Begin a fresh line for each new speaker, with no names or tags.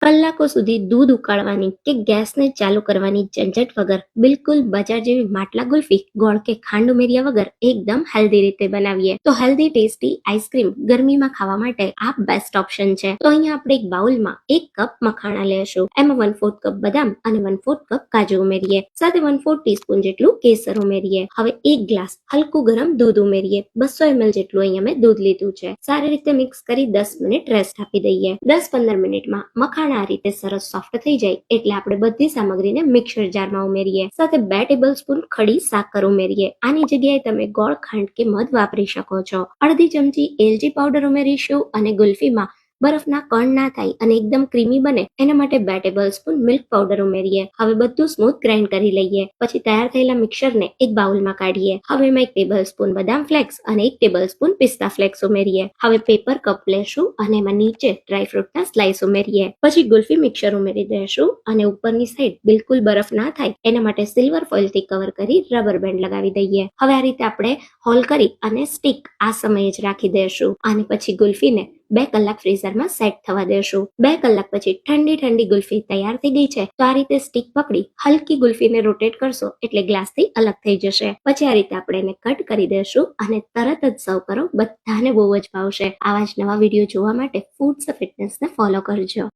કલાકો સુધી દૂધ ઉકાળવાની કે ગેસને ચાલુ કરવાની ઝંઝટ વગર બિલકુલ બજાર જેવી માટલા ગુલ્ફી ગોળ કે ખાંડ ઉમેર્યા વગર એકદમ હેલ્ધી રીતે બનાવીએ તો હેલ્ધી ટેસ્ટી આઈસ્ક્રીમ ગરમીમાં ખાવા માટે આ બેસ્ટ ઓપ્શન છે. તો અહીંયા આપણે એક બાઉલમાં 1 કપ મખાણા લેશું. એમાં 1/4 કપ બદામ અને 1/4 કપ કાજુ ઉમેરીએ. સાથે 1/4 ટીસ્પૂન જેટલું કેસર ઉમેરીએ. હવે 1 ગ્લાસ હલકું ગરમ દૂધ ઉમેરીએ. 200 ml જેટલું અહીંયા મેં દૂધ લીધું છે. સારી રીતે મિક્સ કરી 10 મિનિટ રેસ્ટ આપી દઈએ. 10-15 મિનિટમાં મખાણા આ રીતે સરસ સોફ્ટ થઈ જાય એટલે આપણે બધી સામગ્રીને મિક્સર જારમાં ઉમેરીએ. સાથે 2 ટેબલસ્પૂન ખડી સાકર ઉમેરીએ. આની જગ્યાએ તમે ગોળ, ખાંડ કે મધ વાપરી શકો છો. અડધી ચમચી એલચી પાવડર ઉમેરીશું અને ગુલ્ફીમાં બરફના કણ ના થાય અને એકદમ ક્રીમી બને એના માટે 2 ટેબલસ્પૂન મિલ્ક પાવડર ઉમેરીએ. હવે બધું સ્મૂથ ગ્રાઇન્ડ કરી લઈએ. પછી તૈયાર થયેલા મિક્સરને એક બાઉલમાં કાઢીએ. હવે એમાં 1 ટેબલસ્પૂન બદામ ફ્લેક્સ અને 1 ટેબલસ્પૂન પિસ્તા ફ્લેક્સ ઉમેરીએ. હવે પેપર કપ લેશું અને એમાં નીચે ડ્રાયફ્રૂટના સ્લાઇસ ઉમેરીએ. પછી ગુલ્ફી મિક્સર ઉમેરી દઈશું અને ઉપરની સાઈડ બિલકુલ બરફ ના થાય એના માટે સિલ્વર ફોઇલથી કવર કરી રબર બેન્ડ લગાવી દઈએ. હવે આ રીતે આપણે હોલ કરી અને સ્ટીક આ સમયે જ રાખી દઈશું અને પછી ગુલ્ફીને 2 કલાક ફ્રીઝરમાં સેટ થવા દેશું. 2 કલાક પછી ઠંડી ગુલ્ફી તૈયાર થઈ ગઈ છે. તો આ રીતે સ્ટીક પકડી હલકી ગુલ્ફીને રોટેટ કરશો એટલે ગ્લાસથી અલગ થઈ જશે. પછી આ રીતે આપણે એને કટ કરી દેશું અને તરત જ સર્વ કરો. બધાને બહુ જ ભાવશે. આવા જ નવા વિડીયો જોવા માટે ફૂડ્સ ફિટનેસને ફોલો કરજો.